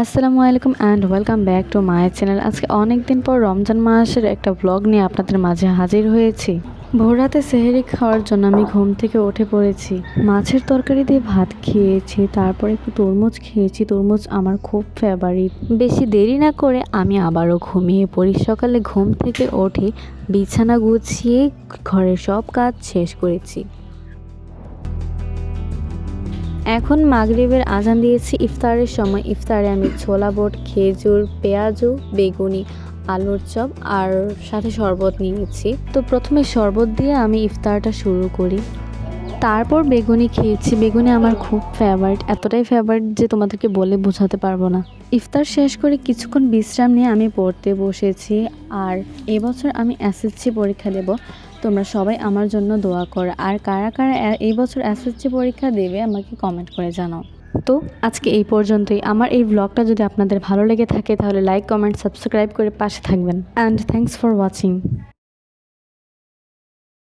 আসসালামু আলাইকুম and welcome back to my channel. আজকে অনেক দিন পর রমজান মাসের একটা ব্লগ নিয়ে আপনাদের মাঝে হাজির হয়েছি। ভোর রাতে সেহরি খাওয়ার জন্য আমি ঘুম থেকে উঠে পড়েছি। মাছের তরকারি দিয়ে ভাত খেয়েছি, তারপর একটু তরমুজ খেয়েছি। তরমুজ আমার খুব ফেভারিট। বেশি দেরি না করে আমি আবারও ঘুমিয়ে পড়ি। সকালে ঘুম থেকে উঠে বিছানা গুছিয়ে ঘরের সব কাজ শেষ করেছি। এখন মাগরিবের আজান দিয়েছি। ইফতারের সময় ইফতারে আমি ছোলা বুট, খেজুর, পেঁয়াজু, বেগুনি, আলুর চপ আর সাথে শরবত নিয়েছি। তো প্রথমে শরবত দিয়ে আমি ইফতারটা শুরু করি। তারপর বেগুনি খেয়েছি। বেগুনি আমার খুব ফেভারিট, এতটাই ফেভারিট যে তোমাদেরকে বলে বোঝাতে পারবো না। ইফতার শেষ করে কিছুক্ষণ বিশ্রাম নিয়ে আমি পড়তে বসেছি। আর এবছর আমি এসএসসি পরীক্ষা দেব। তোমরা সবাই আমার জন্য দোয়া করো। আর কারা কারা এই বছর এসএসসি পরীক্ষা দেবে আমাকে কমেন্ট করে জানাও। তো আজকে এই পর্যন্তই। আমার এই ব্লগটা যদি আপনাদের ভালো লেগে থাকে তাহলে লাইক, কমেন্ট, সাবস্ক্রাইব করে পাশে থাকবেন। And thanks for watching.